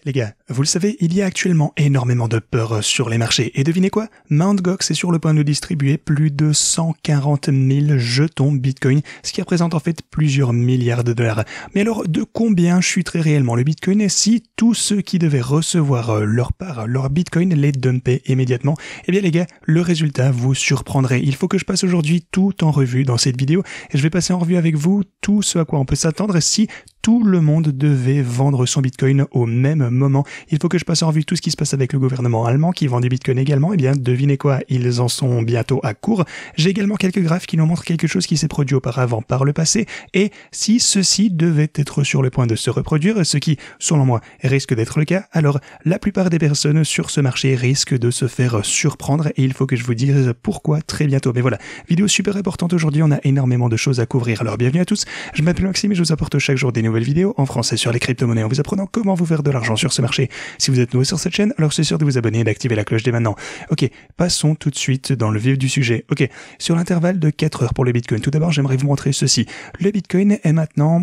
Les gars, vous le savez, il y a actuellement énormément de peur sur les marchés. Et devinez quoi? Mt. Gox est sur le point de distribuer plus de 140 000 jetons Bitcoin, ce qui représente en fait plusieurs milliards de dollars. Mais alors, de combien chuterait réellement le Bitcoin si tous ceux qui devaient recevoir leur part, leur Bitcoin, les dumpaient immédiatement? Eh bien les gars, le résultat vous surprendrait. Il faut que je passe aujourd'hui tout en revue dans cette vidéo, et je vais passer en revue avec vous tout ce à quoi on peut s'attendre si tout le monde devait vendre son Bitcoin au même moment. Il faut que je passe en revue tout ce qui se passe avec le gouvernement allemand qui vend des Bitcoins également. Eh bien, devinez quoi, ils en sont bientôt à court. J'ai également quelques graphes qui nous montrent quelque chose qui s'est produit auparavant par le passé, et si ceci devait être sur le point de se reproduire, ce qui, selon moi, risque d'être le cas, alors la plupart des personnes sur ce marché risquent de se faire surprendre, et il faut que je vous dise pourquoi très bientôt. Mais voilà, vidéo super importante aujourd'hui, on a énormément de choses à couvrir. Alors bienvenue à tous, je m'appelle Maxime et je vous apporte chaque jour des nouvelles vidéos en français sur les crypto-monnaies en vous apprenant comment vous faire de l'argent sur ce marché. Si vous êtes nouveau sur cette chaîne, alors c'est sûr de vous abonner et d'activer la cloche dès maintenant. Ok, passons tout de suite dans le vif du sujet. Ok, sur l'intervalle de 4 heures pour le Bitcoin, tout d'abord j'aimerais vous montrer ceci. Le Bitcoin est maintenant,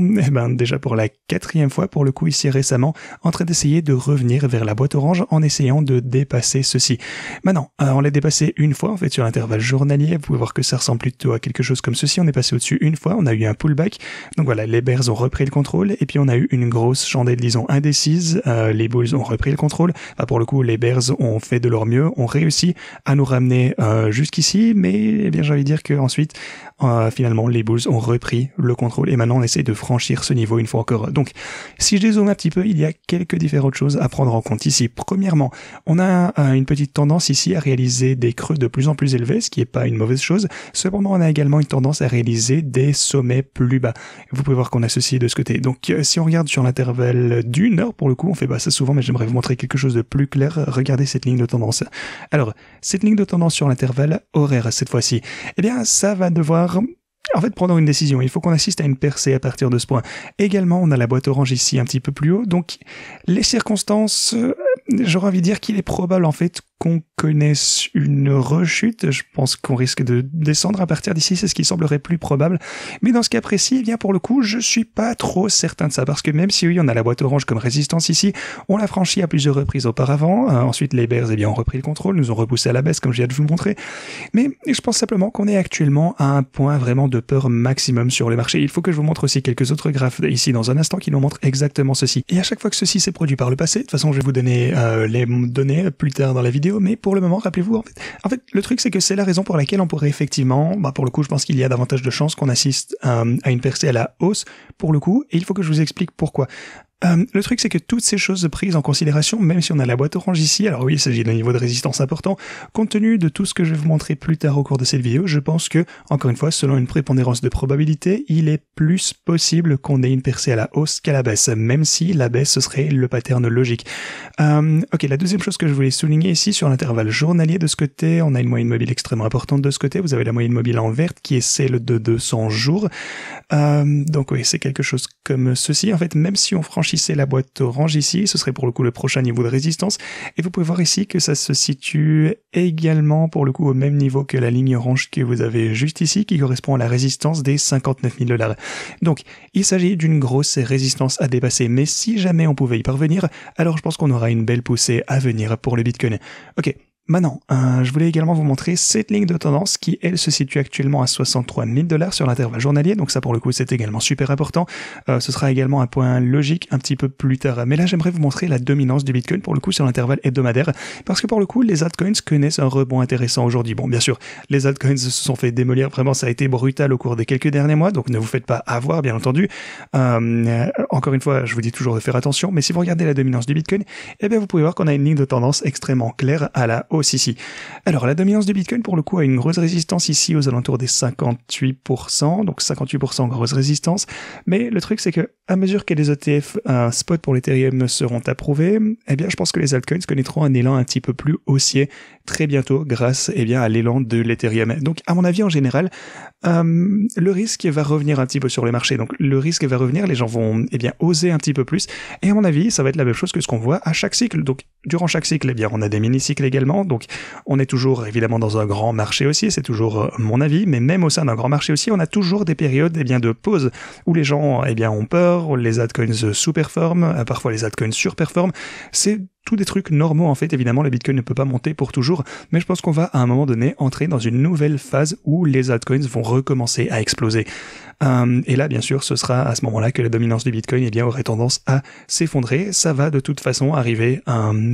déjà pour la 4e fois pour le coup ici récemment, en train d'essayer de revenir vers la boîte orange en essayant de dépasser ceci. Maintenant, on l'a dépassé une fois en fait sur l'intervalle journalier, vous pouvez voir que ça ressemble plutôt à quelque chose comme ceci, on est passé au-dessus une fois, on a eu un pullback, donc voilà, les bears ont repris le contrôle, et puis on a eu une grosse chandelle, disons, indécise, les bulls ont repris le contrôle, pour le coup les bears ont fait de leur mieux, ont réussi à nous ramener jusqu'ici, mais eh bien j'ai envie de dire que ensuite finalement les bulls ont repris le contrôle, et maintenant on essaie de franchir ce niveau une fois encore. Donc si je dézoome un petit peu, il y a quelques différentes choses à prendre en compte ici. Premièrement, on a une petite tendance ici à réaliser des creux de plus en plus élevés, ce qui est pas une mauvaise chose. Cependant, on a également une tendance à réaliser des sommets plus bas. Vous pouvez voir qu'on a ceci de ce côté. Donc si on regarde sur l'intervalle d'une heure, pour le coup, on fait ça souvent, mais j'aimerais vous montrer quelque chose de plus clair. Regardez cette ligne de tendance. Alors, cette ligne de tendance sur l'intervalle horaire, cette fois-ci, eh bien, ça va devoir prendre une décision. Il faut qu'on assiste à une percée à partir de ce point. Également, on a la boîte orange ici un petit peu plus haut. Donc, les circonstances, j'aurais envie de dire qu'il est probable, en fait, qu'on connaisse une rechute. Je pense qu'on risque de descendre à partir d'ici, c'est ce qui semblerait plus probable. Mais dans ce cas précis, eh bien, pour le coup, je suis pas trop certain de ça, parce que même si oui, on a la boîte orange comme résistance ici, on l'a franchi à plusieurs reprises auparavant. Ensuite, les bears, eh bien, ont repris le contrôle, nous ont repoussé à la baisse, comme je viens de vous le montrer. Mais je pense simplement qu'on est actuellement à un point vraiment de peur maximum sur le marché. Il faut que je vous montre aussi quelques autres graphes ici dans un instant qui nous montrent exactement ceci. Et à chaque fois que ceci s'est produit par le passé, de toute façon, je vais vous donner les données plus tard dans la vidéo, mais pour le moment, rappelez-vous, en fait, le truc, c'est que c'est la raison pour laquelle on pourrait effectivement, pour le coup, je pense qu'il y a davantage de chances qu'on assiste à une percée à la hausse, pour le coup, et il faut que je vous explique pourquoi. Le truc, c'est que toutes ces choses prises en considération, même si on a la boîte orange ici, alors oui, il s'agit d'un niveau de résistance important, compte tenu de tout ce que je vais vous montrer plus tard au cours de cette vidéo, je pense que, encore une fois, selon une prépondérance de probabilité, il est plus possible qu'on ait une percée à la hausse qu'à la baisse, même si la baisse, ce serait le pattern logique. Ok, la deuxième chose que je voulais souligner ici, sur l'intervalle journalier de ce côté, on a une moyenne mobile extrêmement importante de ce côté, vous avez la moyenne mobile en verte qui est celle de 200 jours, donc oui, c'est quelque chose comme ceci, en fait, même si on franchissait la boîte orange ici, ce serait pour le coup le prochain niveau de résistance, et vous pouvez voir ici que ça se situe également pour le coup au même niveau que la ligne orange que vous avez juste ici, qui correspond à la résistance des 59 000 $. Donc, il s'agit d'une grosse résistance à dépasser, mais si jamais on pouvait y parvenir, alors je pense qu'on aura une belle poussée à venir pour le Bitcoin. Ok. Maintenant, je voulais également vous montrer cette ligne de tendance qui, elle, se situe actuellement à 63 000 $ sur l'intervalle journalier. Donc ça, pour le coup, c'est également super important. Ce sera également un point logique un petit peu plus tard. Mais là, j'aimerais vous montrer la dominance du Bitcoin, pour le coup, sur l'intervalle hebdomadaire. Parce que, pour le coup, les altcoins connaissent un rebond intéressant aujourd'hui. Bon, bien sûr, les altcoins se sont fait démolir. Vraiment, ça a été brutal au cours des quelques derniers mois. Donc ne vous faites pas avoir, bien entendu. Encore une fois, je vous dis toujours de faire attention. Mais si vous regardez la dominance du Bitcoin, eh bien, vous pouvez voir qu'on a une ligne de tendance extrêmement claire à la hausse ici. Alors, la dominance du Bitcoin, pour le coup, a une grosse résistance ici aux alentours des 58%, donc 58% grosse résistance, mais le truc, c'est que à mesure que les ETF spot pour l'Ethereum seront approuvés, eh bien, je pense que les altcoins connaîtront un élan un petit peu plus haussier très bientôt grâce, à l'élan de l'Ethereum. Donc, à mon avis, en général, le risque va revenir un petit peu sur le marché. Donc, le risque va revenir, les gens vont, oser un petit peu plus, et à mon avis, ça va être la même chose que ce qu'on voit à chaque cycle. Donc, durant chaque cycle, eh bien, on a des mini-cycles également, donc on est toujours évidemment dans un grand marché aussi, c'est toujours mon avis, mais même au sein d'un grand marché aussi, on a toujours des périodes eh bien, de pause où les gens eh bien, ont peur, les altcoins sous-performent, parfois les altcoins surperforment, c'est tous des trucs normaux en fait, évidemment le Bitcoin ne peut pas monter pour toujours, mais je pense qu'on va à un moment donné entrer dans une nouvelle phase où les altcoins vont recommencer à exploser. Et là, bien sûr, ce sera à ce moment-là que la dominance du Bitcoin eh bien, aurait tendance à s'effondrer. Ça va de toute façon arriver,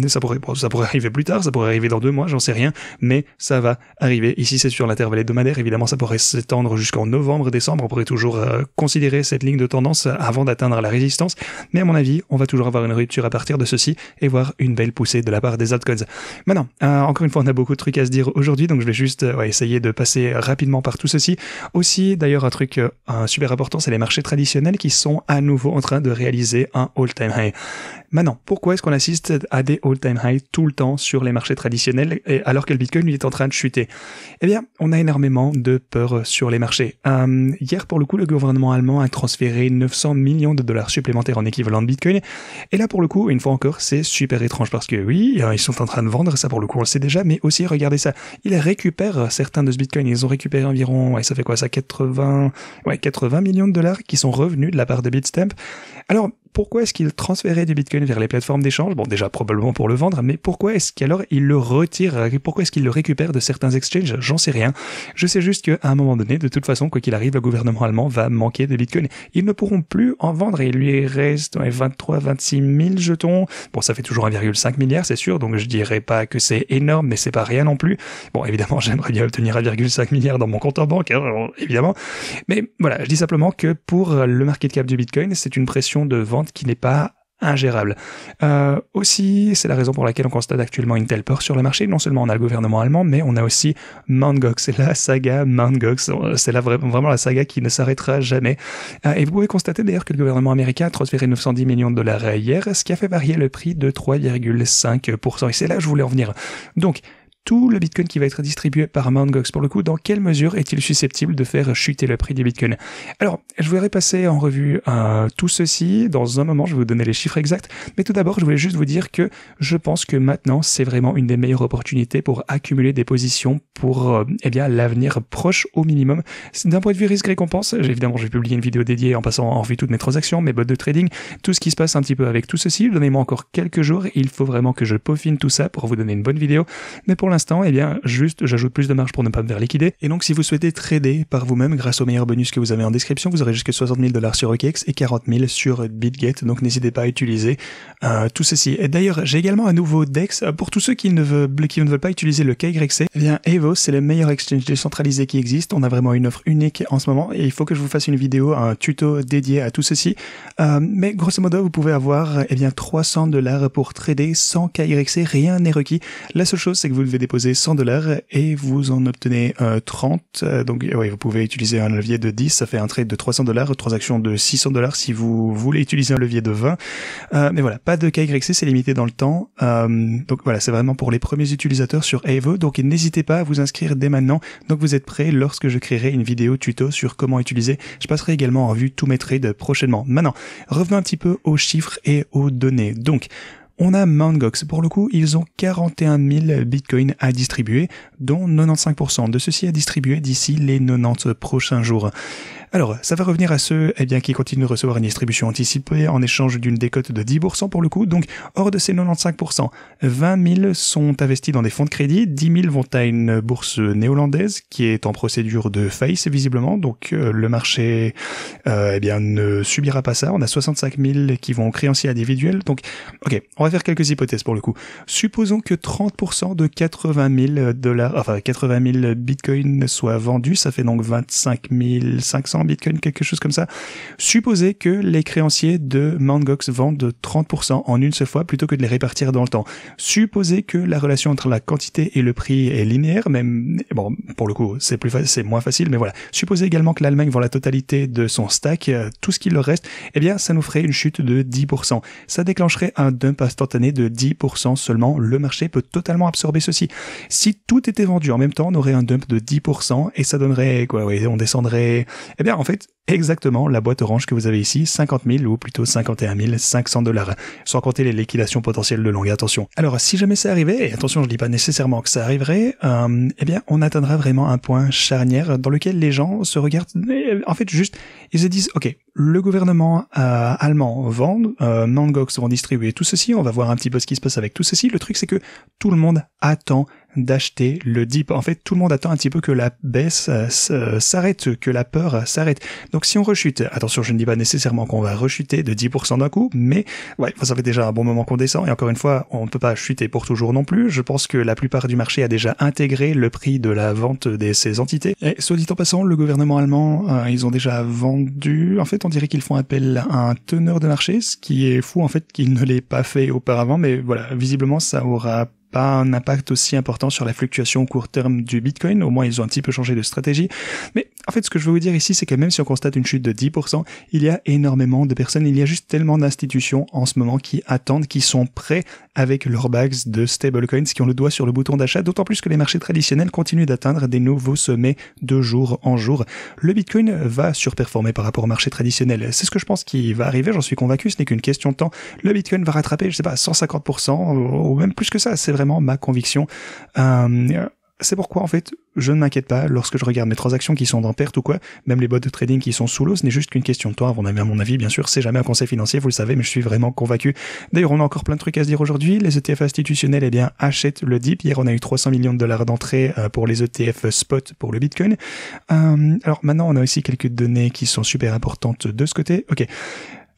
ça pourrait arriver plus tard, ça pourrait arriver dans 2 mois, j'en sais rien, mais ça va arriver. Ici, c'est sur l'intervalle hebdomadaire, évidemment, ça pourrait s'étendre jusqu'en novembre, décembre, on pourrait toujours considérer cette ligne de tendance avant d'atteindre la résistance, mais à mon avis, on va toujours avoir une rupture à partir de ceci et voir une belle poussée de la part des altcoins. Maintenant, encore une fois, on a beaucoup de trucs à se dire aujourd'hui, donc je vais juste essayer de passer rapidement par tout ceci. Aussi, d'ailleurs, un truc super important, c'est les marchés traditionnels qui sont à nouveau en train de réaliser un all-time high. Maintenant, pourquoi est-ce qu'on assiste à des all-time high tout le temps sur les marchés traditionnels alors que le Bitcoin lui est en train de chuter? Eh bien, on a énormément de peur sur les marchés. Hier, pour le coup, le gouvernement allemand a transféré 900 millions de dollars supplémentaires en équivalent de Bitcoin. Et là, pour le coup, une fois encore, c'est super étrange parce que oui, ils sont en train de vendre, ça pour le coup, on le sait déjà, mais aussi, regardez ça, ils récupèrent certains de ce Bitcoin. Ils ont récupéré environ, ça fait quoi ça, 80 millions de dollars qui sont revenus de la part de Bitstamp. Alors, pourquoi est-ce qu'ils transféraient du Bitcoin vers les plateformes d'échange? Bon, déjà, probablement pour le vendre, mais pourquoi est-ce qu'alors ils le retirent? Pourquoi est-ce qu'ils le récupèrent de certains exchanges? J'en sais rien. Je sais juste qu'à un moment donné, de toute façon, quoi qu'il arrive, le gouvernement allemand va manquer de Bitcoin. Ils ne pourront plus en vendre et il lui reste 26 000 jetons. Bon, ça fait toujours 1,5 milliard, c'est sûr, donc je dirais pas que c'est énorme, mais c'est pas rien non plus. Bon, évidemment, j'aimerais bien obtenir 1,5 milliard dans mon compte en banque, hein, évidemment. Mais voilà, je dis simplement que pour le market cap du Bitcoin, c'est une pression de vente qui n'est pas ingérable. Aussi, c'est la raison pour laquelle on constate actuellement une telle peur sur le marché. Non seulement on a le gouvernement allemand, mais on a aussi Mt. Gox. C'est la saga Mt. Gox. C'est là vraiment la saga qui ne s'arrêtera jamais. Et vous pouvez constater d'ailleurs que le gouvernement américain a transféré 910 millions de dollars hier, ce qui a fait varier le prix de 3,5%. Et c'est là que je voulais en venir. Donc, tout le Bitcoin qui va être distribué par Mt. Gox, pour le coup, dans quelle mesure est-il susceptible de faire chuter le prix du Bitcoin? Alors, je voudrais passer en revue tout ceci. Dans un moment, je vais vous donner les chiffres exacts. Mais tout d'abord, je voulais juste vous dire que je pense que maintenant, c'est vraiment une des meilleures opportunités pour accumuler des positions pour l'avenir proche au minimum. D'un point de vue risque-récompense, évidemment, je vais publier une vidéo dédiée en passant en revue toutes mes transactions, mes bots de trading, tout ce qui se passe un petit peu avec tout ceci. Donnez-moi encore quelques jours. Il faut vraiment que je peaufine tout ça pour vous donner une bonne vidéo. Mais pour l'instant, juste, j'ajoute plus de marge pour ne pas me faire liquider. Et donc, si vous souhaitez trader par vous-même grâce aux meilleurs bonus que vous avez en description, vous aurez jusqu'à 60 000 dollars sur OKX et 40 000 sur BitGet. Donc, n'hésitez pas à utiliser tout ceci. Et d'ailleurs, j'ai également un nouveau DEX. Pour tous ceux qui ne veulent pas utiliser le KYC, eh bien, Evos, c'est le meilleur exchange décentralisé qui existe. On a vraiment une offre unique en ce moment et il faut que je vous fasse une vidéo, un tuto dédié à tout ceci. Mais grosso modo, vous pouvez avoir 300 dollars pour trader sans KYC. Rien n'est requis. La seule chose, c'est que vous devez déposer 100 dollars et vous en obtenez 30. Donc, oui, vous pouvez utiliser un levier de 10. Ça fait un trade de 300 dollars, une transaction de 600 dollars si vous voulez utiliser un levier de 20. Mais voilà, pas de KYC, c'est limité dans le temps. Donc voilà, c'est vraiment pour les premiers utilisateurs sur Aevo. Donc n'hésitez pas à vous inscrire dès maintenant. Donc vous êtes prêts lorsque je créerai une vidéo tuto sur comment utiliser. Je passerai également en vue tous mes trades prochainement. Maintenant, revenons un petit peu aux chiffres et aux données. Donc, on a Mt. Gox. Pour le coup, ils ont 41 000 bitcoins à distribuer, dont 95% de ceci à distribuer d'ici les 90 prochains jours. Alors, ça va revenir à ceux qui continuent de recevoir une distribution anticipée en échange d'une décote de 10% pour le coup. Donc, hors de ces 95%, 20 000 sont investis dans des fonds de crédit, 10 000 vont à une bourse néo-landaise qui est en procédure de faillite visiblement. Donc, le marché ne subira pas ça. On a 65 000 qui vont aux créanciers individuels. Donc, ok, on va faire quelques hypothèses pour le coup. Supposons que 30% de 80 000 bitcoins soient vendus. Ça fait donc 25 500 Bitcoin, quelque chose comme ça. Supposez que les créanciers de Mt. Gox vendent 30% en une seule fois plutôt que de les répartir dans le temps. Supposez que la relation entre la quantité et le prix est linéaire, même, bon, pour le coup, c'est moins facile, mais voilà. Supposez également que l'Allemagne vend la totalité de son stack, tout ce qui leur reste, ça nous ferait une chute de 10%. Ça déclencherait un dump instantané de 10% seulement. Le marché peut totalement absorber ceci. Si tout était vendu en même temps, on aurait un dump de 10% et ça donnerait, on descendrait, en fait, exactement la boîte orange que vous avez ici, 50 000 ou plutôt 51 500 $, sans compter les liquidations potentielles de longue. Attention. Alors, si jamais ça arrivait, et attention, je dis pas nécessairement que ça arriverait, eh bien, on atteindra vraiment un point charnière dans lequel les gens se regardent, en fait, juste, ils se disent, ok, le gouvernement allemand vend, Mt. Gox vont distribuer tout ceci, on va voir un petit peu ce qui se passe avec tout ceci. Le truc, c'est que tout le monde attend d'acheter le dip. En fait, tout le monde attend un petit peu que la baisse s'arrête, que la peur s'arrête. Donc si on rechute, attention, je ne dis pas nécessairement qu'on va rechuter de 10% d'un coup, mais ouais, ça fait déjà un bon moment qu'on descend, et encore une fois, on ne peut pas chuter pour toujours non plus. Je pense que la plupart du marché a déjà intégré le prix de la vente de ces entités. Et soit dit en passant, le gouvernement allemand, ils ont déjà vendu, en fait, on dirait qu'ils font appel à un teneur de marché, ce qui est fou en fait qu'il ne l'ait pas fait auparavant, mais voilà, visiblement ça aura pas un impact aussi important sur la fluctuation au court terme du Bitcoin. Au moins, ils ont un petit peu changé de stratégie. Mais en fait, ce que je veux vous dire ici, c'est que même si on constate une chute de 10%, il y a énormément de personnes, il y a juste tellement d'institutions en ce moment qui attendent, qui sont prêts avec leurs bags de stablecoins, qui ont le doigt sur le bouton d'achat, d'autant plus que les marchés traditionnels continuent d'atteindre des nouveaux sommets de jour en jour. Le Bitcoin va surperformer par rapport au marché traditionnel. C'est ce que je pense qui va arriver, j'en suis convaincu, ce n'est qu'une question de temps. Le Bitcoin va rattraper, je sais pas, 150%, ou même plus que ça, c'est vraiment ma conviction. C'est pourquoi, en fait, je ne m'inquiète pas lorsque je regarde mes transactions qui sont en perte ou quoi, même les bots de trading qui sont sous l'eau, ce n'est juste qu'une question de temps, à mon avis, bien sûr, c'est jamais un conseil financier, vous le savez, mais je suis vraiment convaincu. D'ailleurs, on a encore plein de trucs à se dire aujourd'hui. Les ETF institutionnels, eh bien, achètent le dip. Hier, on a eu 300 millions de dollars d'entrée pour les ETF spot pour le Bitcoin. Alors, maintenant, on a aussi quelques données qui sont super importantes de ce côté. Ok.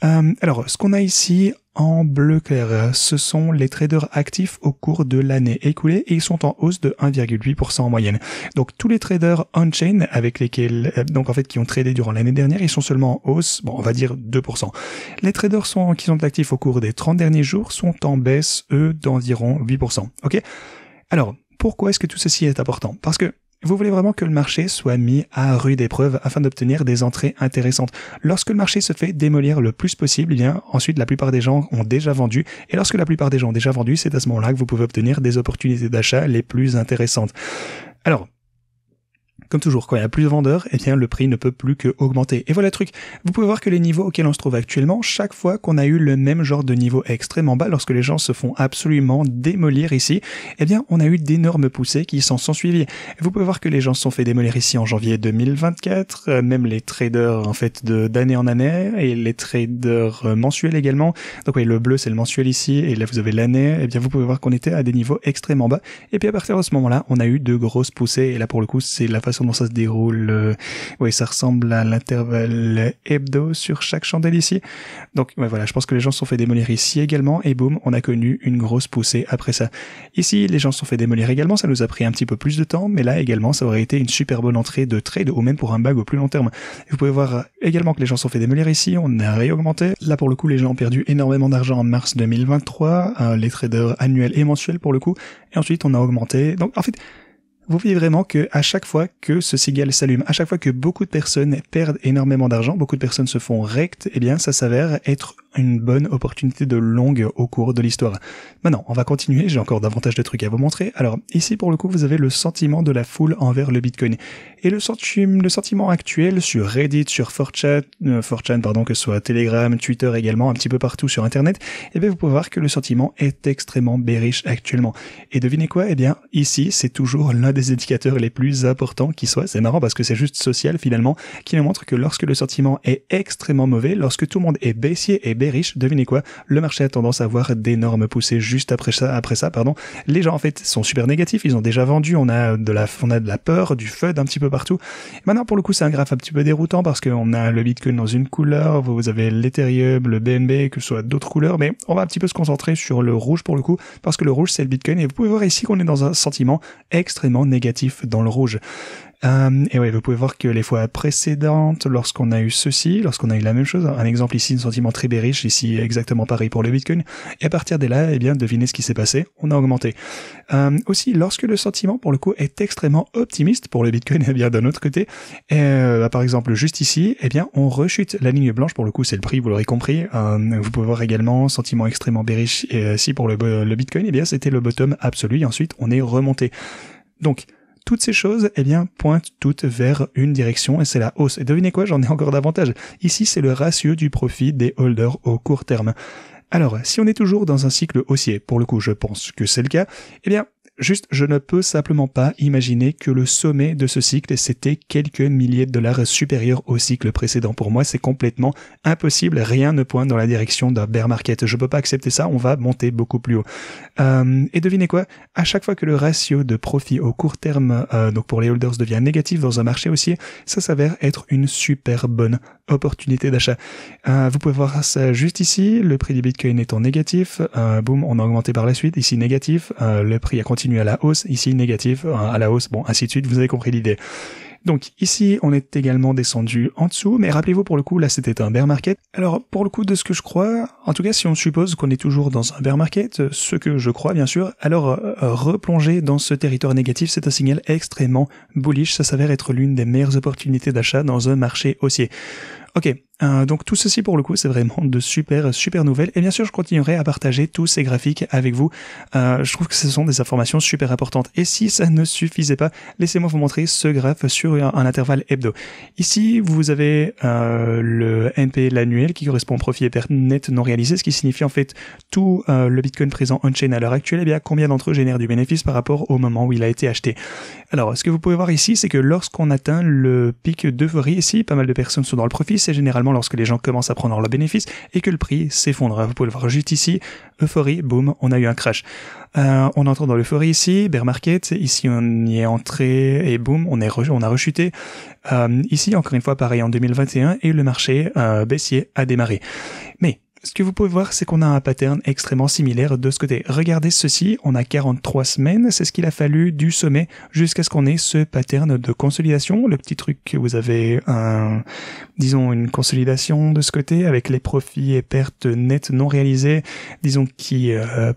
Alors, ce qu'on a ici en bleu clair, ce sont les traders actifs au cours de l'année écoulée et ils sont en hausse de 1,8% en moyenne. Donc tous les traders on-chain avec lesquels, donc en fait qui ont tradé durant l'année dernière, ils sont seulement en hausse, bon on va dire 2%. Les traders qui sont actifs au cours des 30 derniers jours sont en baisse, eux, d'environ 8%. Ok ? Alors, pourquoi est-ce que tout ceci est important ? Parce que vous voulez vraiment que le marché soit mis à rude épreuve afin d'obtenir des entrées intéressantes. Lorsque le marché se fait démolir le plus possible, eh bien, ensuite, la plupart des gens ont déjà vendu. Et lorsque la plupart des gens ont déjà vendu, c'est à ce moment-là que vous pouvez obtenir des opportunités d'achat les plus intéressantes. Alors, comme toujours, quand il y a plus de vendeurs, eh bien, le prix ne peut plus que augmenter. Et voilà le truc. Vous pouvez voir que les niveaux auxquels on se trouve actuellement, chaque fois qu'on a eu le même genre de niveau extrêmement bas, lorsque les gens se font absolument démolir ici, eh bien, on a eu d'énormes poussées qui s'en sont suivies. Vous pouvez voir que les gens se sont fait démolir ici en janvier 2024, même les traders, en fait, d'année en année, et les traders mensuels également. Donc, oui, le bleu, c'est le mensuel ici, et là, vous avez l'année. Eh bien, vous pouvez voir qu'on était à des niveaux extrêmement bas. Et puis, à partir de ce moment-là, on a eu de grosses poussées, et là, pour le coup, c'est la façon dont ça se déroule. Oui, ça ressemble à l'intervalle hebdo sur chaque chandelle ici. Donc ouais, voilà, je pense que les gens se sont fait démolir ici également et boum, on a connu une grosse poussée après ça. Ici, les gens se sont fait démolir également, ça nous a pris un petit peu plus de temps, mais là également, ça aurait été une super bonne entrée de trade ou même pour un bag au plus long terme. Vous pouvez voir également que les gens se sont fait démolir ici, on a réaugmenté. Là pour le coup, les gens ont perdu énormément d'argent en mars 2023, les traders annuels et mensuels pour le coup, et ensuite on a augmenté. Donc en fait, vous voyez vraiment que à chaque fois que ce cigale s'allume, à chaque fois que beaucoup de personnes perdent énormément d'argent, beaucoup de personnes se font rectes, eh bien ça s'avère être une bonne opportunité de longue au cours de l'histoire. Maintenant, on va continuer, j'ai encore davantage de trucs à vous montrer. Alors ici pour le coup, vous avez le sentiment de la foule envers le Bitcoin. Et le sentiment actuel sur Reddit, sur 4chan, pardon, que ce soit Telegram, Twitter également, un petit peu partout sur Internet, eh bien vous pouvez voir que le sentiment est extrêmement bearish actuellement. Et devinez quoi ? Eh bien ici, c'est toujours l'un des indicateurs les plus importants qui soit. C'est marrant parce que c'est juste social finalement, qui nous montre que lorsque le sentiment est extrêmement mauvais, lorsque tout le monde est baissier et bearish, devinez quoi, le marché a tendance à avoir d'énormes poussées juste après ça, Les gens en fait sont super négatifs, ils ont déjà vendu, on a de la peur, du FUD un petit peu partout. Maintenant pour le coup c'est un graphe un petit peu déroutant parce qu'on a le Bitcoin dans une couleur, vous avez l'Ethereum, le BNB, que ce soit d'autres couleurs, mais on va un petit peu se concentrer sur le rouge pour le coup, parce que le rouge c'est le Bitcoin et vous pouvez voir ici qu'on est dans un sentiment extrêmement négatif dans le rouge. Et ouais, vous pouvez voir que les fois précédentes, lorsqu'on a eu ceci, lorsqu'on a eu la même chose, un exemple ici, un sentiment très bearish, ici exactement pareil pour le Bitcoin, et à partir de là, eh bien, devinez ce qui s'est passé, on a augmenté. Aussi, lorsque le sentiment, pour le coup, est extrêmement optimiste pour le Bitcoin, eh bien, d'un autre côté, par exemple, juste ici, eh bien, on rechute la ligne blanche, pour le coup, c'est le prix, vous l'aurez compris. Vous pouvez voir également, sentiment extrêmement bearish, et ici, pour le Bitcoin, eh bien, c'était le bottom absolu, et ensuite, on est remonté. Donc, toutes ces choses, eh bien, pointent toutes vers une direction et c'est la hausse. Et devinez quoi, j'en ai encore davantage. Ici, c'est le ratio du profit des holders au court terme. Alors, si on est toujours dans un cycle haussier, pour le coup, je pense que c'est le cas, eh bien, juste, je ne peux simplement pas imaginer que le sommet de ce cycle, c'était quelques milliers de dollars supérieurs au cycle précédent. Pour moi, c'est complètement impossible. Rien ne pointe dans la direction d'un bear market. Je peux pas accepter ça. On va monter beaucoup plus haut. Et devinez quoi? À chaque fois que le ratio de profit au court terme, donc pour les holders, devient négatif dans un marché haussier, ça s'avère être une super bonne opportunité d'achat. Vous pouvez voir ça juste ici. Le prix du Bitcoin étant négatif. Boum, on a augmenté par la suite. Ici, négatif. Le prix a continué à la hausse, ici négatif, à la hausse, bon, ainsi de suite, vous avez compris l'idée. Donc ici, on est également descendu en dessous, mais rappelez-vous, pour le coup, là, c'était un bear market. Alors, pour le coup, de ce que je crois, en tout cas, si on suppose qu'on est toujours dans un bear market, ce que je crois, bien sûr, alors replonger dans ce territoire négatif, c'est un signal extrêmement bullish, ça s'avère être l'une des meilleures opportunités d'achat dans un marché haussier. Ok, donc tout ceci pour le coup c'est vraiment de super nouvelles et bien sûr je continuerai à partager tous ces graphiques avec vous. Je trouve que ce sont des informations super importantes et si ça ne suffisait pas, laissez-moi vous montrer ce graphe sur un intervalle hebdo. Ici vous avez le NP l'annuel qui correspond au profit et perte net non réalisé, ce qui signifie en fait tout le Bitcoin présent on-chain à l'heure actuelle, et bien combien d'entre eux génèrent du bénéfice par rapport au moment où il a été acheté. Alors ce que vous pouvez voir ici c'est que lorsqu'on atteint le pic d'euphorie ici, pas mal de personnes sont dans le profit, c'est généralement lorsque les gens commencent à prendre leur bénéfice et que le prix s'effondre. Vous pouvez le voir juste ici, euphorie, boum, on a eu un crash. On entre dans l'euphorie ici, bear market, ici on y est entré et boum, on a rechuté. Ici, encore une fois, pareil en 2021 et le marché baissier a démarré. Mais ce que vous pouvez voir, c'est qu'on a un pattern extrêmement similaire de ce côté. Regardez ceci, on a 43 semaines, c'est ce qu'il a fallu du sommet jusqu'à ce qu'on ait ce pattern de consolidation. Le petit truc que vous avez, disons, une consolidation de ce côté avec les profits et pertes nettes non réalisées, disons, qui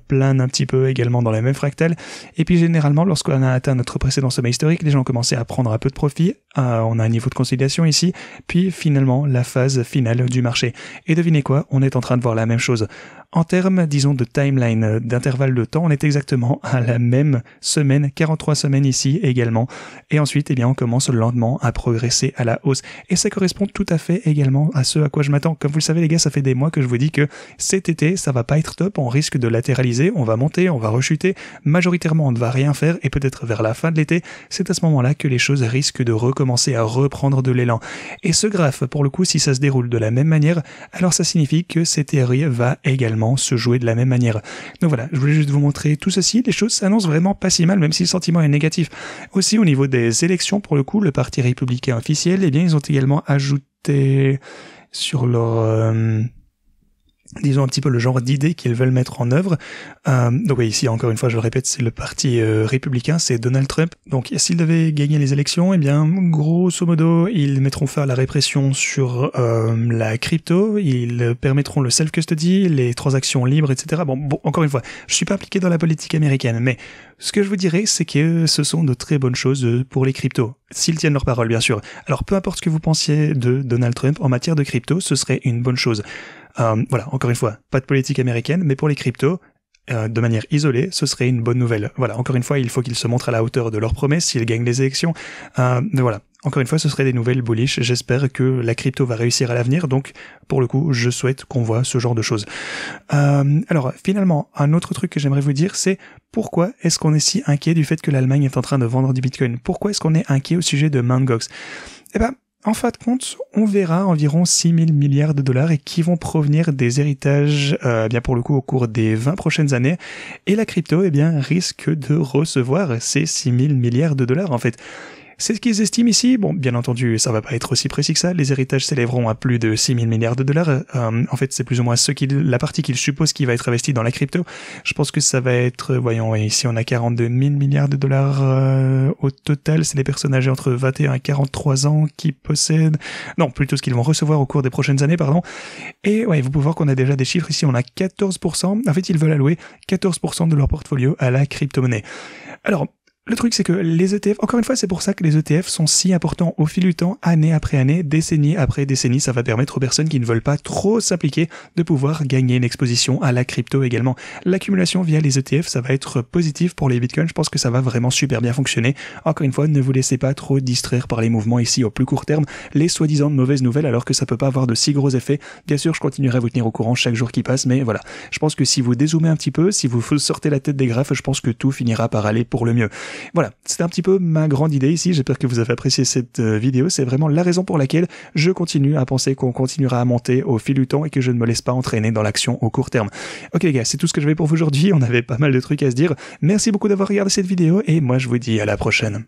planent un petit peu également dans la même fractale. Et puis généralement, lorsqu'on a atteint notre précédent sommet historique, les gens ont commencé à prendre un peu de profit, on a un niveau de consolidation ici, puis finalement la phase finale du marché. Et devinez quoi, on est en train de voir la même chose. En termes, disons, de timeline, d'intervalle de temps, on est exactement à la même semaine, 43 semaines ici également. Et ensuite, eh bien, on commence lentement à progresser à la hausse. Et ça correspond tout à fait également à ce à quoi je m'attends. Comme vous le savez, les gars, ça fait des mois que je vous dis que cet été, ça va pas être top. On risque de latéraliser, on va monter, on va rechuter. Majoritairement, on ne va rien faire. Et peut-être vers la fin de l'été, c'est à ce moment-là que les choses risquent de recommencer à reprendre de l'élan. Et ce graphe, pour le coup, si ça se déroule de la même manière, alors ça signifie que cette théorie va également se jouer de la même manière. Donc voilà, je voulais juste vous montrer tout ceci. Les choses s'annoncent vraiment pas si mal, même si le sentiment est négatif. Aussi, au niveau des élections, pour le coup, le parti républicain officiel, eh bien, ils ont également ajouté sur leur... disons un petit peu le genre d'idées qu'ils veulent mettre en œuvre. Donc oui, ici, encore une fois, je le répète, c'est le parti républicain, c'est Donald Trump. Donc s'ils devaient gagner les élections, eh bien, grosso modo, ils mettront fin à la répression sur la crypto, ils permettront le self-custody, les transactions libres, etc. Bon, encore une fois, je suis pas impliqué dans la politique américaine, mais ce que je vous dirais, c'est que ce sont de très bonnes choses pour les cryptos, s'ils tiennent leur parole, bien sûr. Alors, peu importe ce que vous pensiez de Donald Trump, en matière de crypto, ce serait une bonne chose. Voilà, encore une fois, pas de politique américaine, mais pour les cryptos, de manière isolée, ce serait une bonne nouvelle. Voilà, encore une fois, il faut qu'ils se montrent à la hauteur de leurs promesses s'ils gagnent les élections. Mais voilà, encore une fois, ce serait des nouvelles bullish. J'espère que la crypto va réussir à l'avenir, donc pour le coup, je souhaite qu'on voit ce genre de choses. Alors, finalement, un autre truc que j'aimerais vous dire, c'est pourquoi est-ce qu'on est si inquiet du fait que l'Allemagne est en train de vendre du Bitcoin? Pourquoi est-ce qu'on est inquiet au sujet de Mt. Gox? Eh ben, en fin de compte, on verra environ 6 000 milliards de dollars et qui vont provenir des héritages, bien pour le coup, au cours des 20 prochaines années. Et la crypto, eh bien, risque de recevoir ces 6 000 milliards de dollars, en fait. C'est ce qu'ils estiment ici. Bon, bien entendu, ça va pas être aussi précis que ça. Les héritages s'élèveront à plus de 6 000 milliards de dollars. En fait, c'est plus ou moins la partie qu'ils supposent qui va être investie dans la crypto. Je pense que ça va être, voyons, ici on a 42 000 milliards de dollars au total. C'est les personnes âgées entre 21 et 43 ans qui possèdent... Non, plutôt ce qu'ils vont recevoir au cours des prochaines années, pardon. Et ouais, vous pouvez voir qu'on a déjà des chiffres ici. On a 14%. En fait, ils veulent allouer 14% de leur portfolio à la crypto-monnaie. Alors, Le truc, c'est que les ETF, encore une fois, c'est pour ça que les ETF sont si importants au fil du temps, année après année, décennie après décennie. Ça va permettre aux personnes qui ne veulent pas trop s'appliquer de pouvoir gagner une exposition à la crypto également. L'accumulation via les ETF, ça va être positif pour les bitcoins. Je pense que ça va vraiment super bien fonctionner. Encore une fois, ne vous laissez pas trop distraire par les mouvements ici au plus court terme, les soi-disant mauvaises nouvelles, alors que ça peut pas avoir de si gros effets. Bien sûr, je continuerai à vous tenir au courant chaque jour qui passe, mais voilà. Je pense que si vous dézoomez un petit peu, si vous sortez la tête des graphes, je pense que tout finira par aller pour le mieux. Voilà, c'était un petit peu ma grande idée ici, j'espère que vous avez apprécié cette vidéo, c'est vraiment la raison pour laquelle je continue à penser qu'on continuera à monter au fil du temps et que je ne me laisse pas entraîner dans l'action au court terme. Ok les gars, c'est tout ce que j'avais pour vous aujourd'hui, on avait pas mal de trucs à se dire, merci beaucoup d'avoir regardé cette vidéo et moi je vous dis à la prochaine.